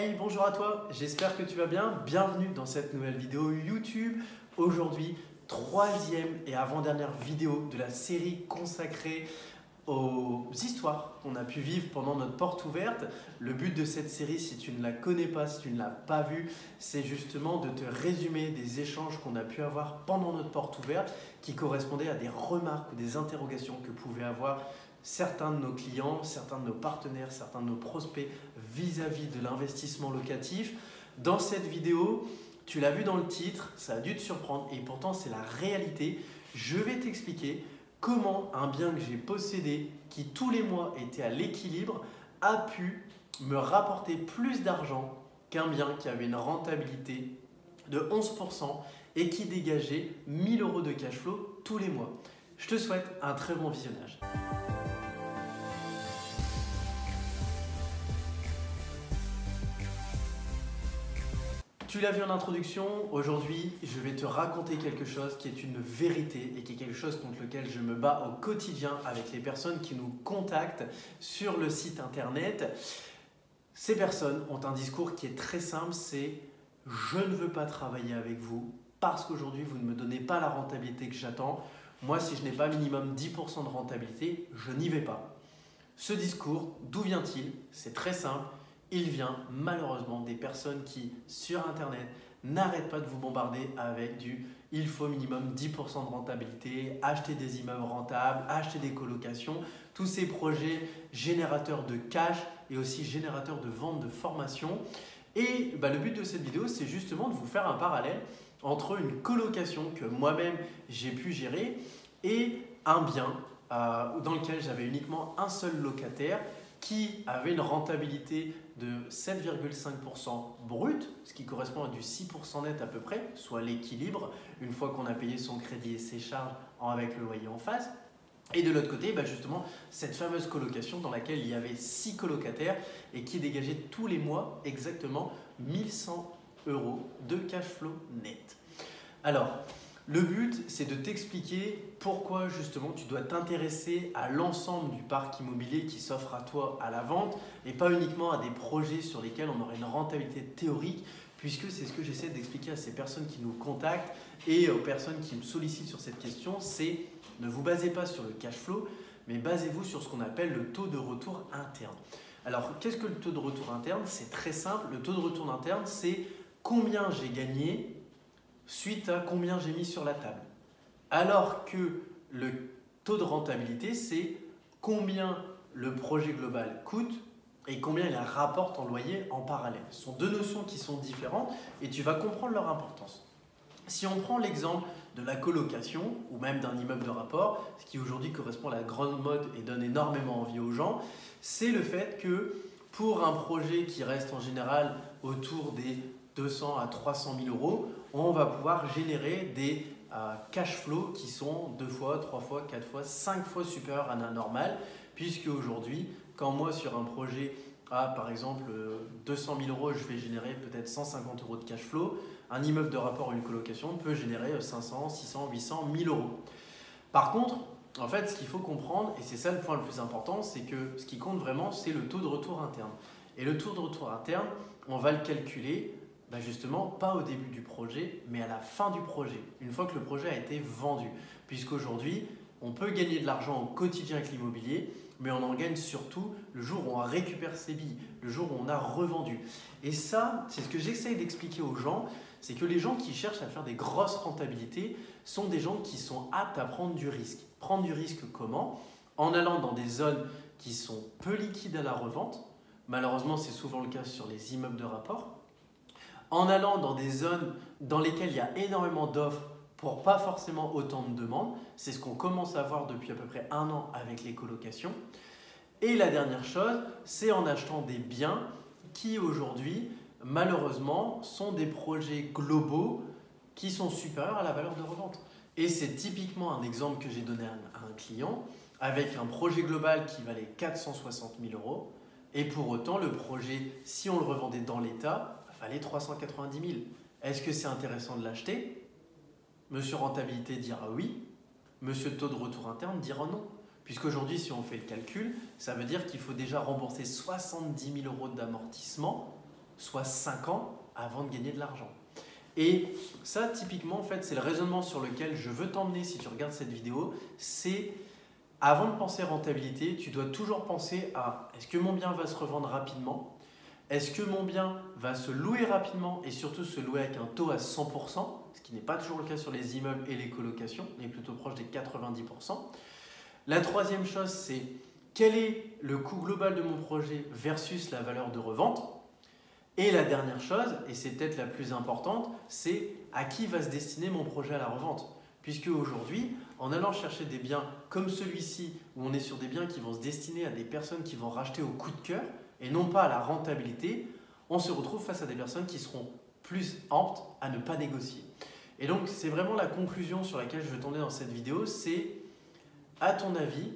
Hey, bonjour à toi, j'espère que tu vas bien. Bienvenue dans cette nouvelle vidéo YouTube. Aujourd'hui, troisième et avant-dernière vidéo de la série consacrée aux histoires qu'on a pu vivre pendant notre porte ouverte. Le but de cette série, si tu ne la connais pas, si tu ne l'as pas vue, c'est justement de te résumer des échanges qu'on a pu avoir pendant notre porte ouverte qui correspondaient à des remarques ou des interrogations que pouvaient avoir certains de nos clients, certains de nos partenaires, certains de nos prospects vis-à-vis de l'investissement locatif. Dans cette vidéo, tu l'as vu dans le titre, ça a dû te surprendre et pourtant c'est la réalité. Je vais t'expliquer comment un bien que j'ai possédé, qui tous les mois était à l'équilibre, a pu me rapporter plus d'argent qu'un bien qui avait une rentabilité de 11% et qui dégageait 1000 € de cash flow tous les mois. Je te souhaite un très bon visionnage. Tu l'as vu en introduction, aujourd'hui je vais te raconter quelque chose qui est une vérité et qui est quelque chose contre lequel je me bats au quotidien avec les personnes qui nous contactent sur le site internet. Ces personnes ont un discours qui est très simple, c'est « je ne veux pas travailler avec vous parce qu'aujourd'hui vous ne me donnez pas la rentabilité que j'attends. Moi si je n'ai pas minimum 10% de rentabilité, je n'y vais pas ». Ce discours, d'où vient-il? C'est très simple. Il vient malheureusement des personnes qui, sur Internet, n'arrêtent pas de vous bombarder avec du « il faut minimum 10% de rentabilité, acheter des immeubles rentables, acheter des colocations », tous ces projets générateurs de cash et aussi générateurs de vente de formation. Et le but de cette vidéo, c'est justement de vous faire un parallèle entre une colocation que moi-même j'ai pu gérer et un bien dans lequel j'avais uniquement un seul locataire qui avait une rentabilité de 7,5% brut, ce qui correspond à du 6% net à peu près, soit l'équilibre, une fois qu'on a payé son crédit et ses charges avec le loyer en face. Et de l'autre côté, justement, cette fameuse colocation dans laquelle il y avait 6 colocataires et qui dégageait tous les mois exactement 1100 € de cash flow net. Alors, le but, c'est de t'expliquer pourquoi justement tu dois t'intéresser à l'ensemble du parc immobilier qui s'offre à toi à la vente et pas uniquement à des projets sur lesquels on aurait une rentabilité théorique, puisque c'est ce que j'essaie d'expliquer à ces personnes qui nous contactent et aux personnes qui me sollicitent sur cette question, c'est ne vous basez pas sur le cash flow, mais basez-vous sur ce qu'on appelle le taux de retour interne. Alors, qu'est-ce que le taux de retour interne? C'est très simple, le taux de retour interne, c'est combien j'ai gagné suite à combien j'ai mis sur la table. Alors que le taux de rentabilité, c'est combien le projet global coûte et combien il rapporte en loyer en parallèle. Ce sont deux notions qui sont différentes et tu vas comprendre leur importance. Si on prend l'exemple de la colocation ou même d'un immeuble de rapport, ce qui aujourd'hui correspond à la grande mode et donne énormément envie aux gens, c'est le fait que pour un projet qui reste en général autour des 200 à 300 000 €, on va pouvoir générer des cash flows qui sont 2 fois, 3 fois, 4 fois, 5 fois supérieurs à la normale, puisque aujourd'hui, quand moi sur un projet à par exemple 200 000 €, je vais générer peut-être 150 € de cash flow, un immeuble de rapport ou une colocation peut générer 500, 600, 800, 1000 €. Par contre, en fait, ce qu'il faut comprendre, et c'est ça le point le plus important, c'est que ce qui compte vraiment, c'est le taux de retour interne. Et le taux de retour interne, on va le calculer justement pas au début du projet, mais à la fin du projet, une fois que le projet a été vendu. Puisqu'aujourd'hui, on peut gagner de l'argent au quotidien avec l'immobilier, mais on en gagne surtout le jour où on récupère ses billes, le jour où on a revendu. Et ça, c'est ce que j'essaye d'expliquer aux gens, c'est que les gens qui cherchent à faire des grosses rentabilités sont des gens qui sont aptes à prendre du risque. Prendre du risque comment? En allant dans des zones qui sont peu liquides à la revente. Malheureusement, c'est souvent le cas sur les immeubles de rapport. En allant dans des zones dans lesquelles il y a énormément d'offres pour pas forcément autant de demandes. C'est ce qu'on commence à voir depuis à peu près 1 an avec les colocations. Et la dernière chose, c'est en achetant des biens qui aujourd'hui, malheureusement, sont des projets globaux qui sont supérieurs à la valeur de revente. Et c'est typiquement un exemple que j'ai donné à un client avec un projet global qui valait 460 000 €. Et pour autant, le projet, si on le revendait dans l'état, valait 390 000. Est-ce que c'est intéressant de l'acheter? Monsieur rentabilité dira oui. Monsieur taux de retour interne dira non. Puisqu'aujourd'hui, si on fait le calcul, ça veut dire qu'il faut déjà rembourser 70 000 € d'amortissement soit 5 ans avant de gagner de l'argent. Et ça, typiquement, en fait, c'est le raisonnement sur lequel je veux t'emmener si tu regardes cette vidéo. C'est avant de penser rentabilité, tu dois toujours penser à est-ce que mon bien va se revendre rapidement? Est-ce que mon bien va se louer rapidement et surtout se louer avec un taux à 100%, ce qui n'est pas toujours le cas sur les immeubles et les colocations, on est plutôt proche des 90%. La troisième chose, c'est quel est le coût global de mon projet versus la valeur de revente. Et la dernière chose, et c'est peut-être la plus importante, c'est à qui va se destiner mon projet à la revente. Puisque aujourd'hui, en allant chercher des biens comme celui-ci, où on est sur des biens qui vont se destiner à des personnes qui vont racheter au coup de cœur, et non pas à la rentabilité, on se retrouve face à des personnes qui seront plus aptes à ne pas négocier. Et donc, c'est vraiment la conclusion sur laquelle je veux t'emmener dans cette vidéo, c'est, à ton avis,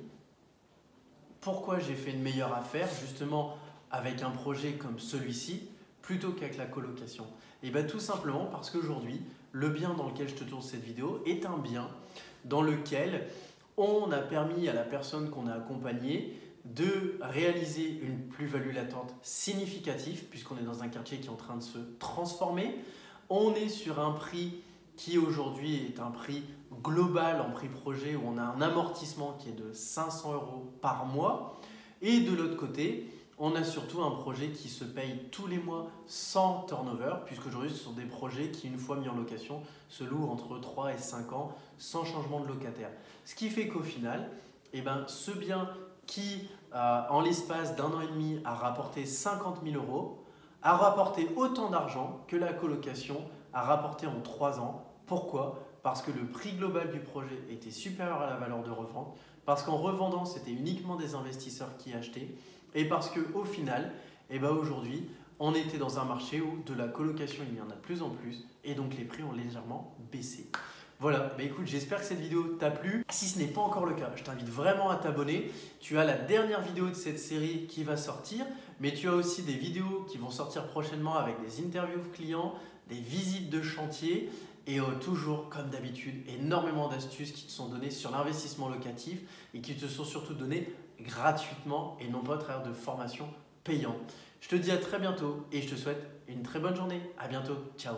pourquoi j'ai fait une meilleure affaire, justement, avec un projet comme celui-ci, plutôt qu'avec la colocation? Et bien tout simplement parce qu'aujourd'hui, le bien dans lequel je te tourne cette vidéo est un bien dans lequel on a permis à la personne qu'on a accompagnée de réaliser une plus-value latente significative puisqu'on est dans un quartier qui est en train de se transformer. On est sur un prix qui aujourd'hui est un prix global en prix projet où on a un amortissement qui est de 500 € par mois. Et de l'autre côté, on a surtout un projet qui se paye tous les mois sans turnover, puisqu'aujourd'hui, ce sont des projets qui, une fois mis en location, se louent entre 3 et 5 ans sans changement de locataire. Ce qui fait qu'au final, ce bien qui, en l'espace d'1 an et demi, a rapporté 50 000 €, a rapporté autant d'argent que la colocation a rapporté en 3 ans. Pourquoi? Parce que le prix global du projet était supérieur à la valeur de revente, parce qu'en revendant, c'était uniquement des investisseurs qui achetaient, et parce qu'au final, aujourd'hui, on était dans un marché où de la colocation, il y en a de plus en plus, et donc les prix ont légèrement baissé. Voilà, écoute, j'espère que cette vidéo t'a plu. Si ce n'est pas encore le cas, je t'invite vraiment à t'abonner. Tu as la dernière vidéo de cette série qui va sortir, mais tu as aussi des vidéos qui vont sortir prochainement avec des interviews clients, des visites de chantier et toujours, comme d'habitude, énormément d'astuces qui te sont données sur l'investissement locatif et qui te sont surtout données gratuitement et non pas à travers de formations payantes. Je te dis à très bientôt et je te souhaite une très bonne journée. À bientôt. Ciao.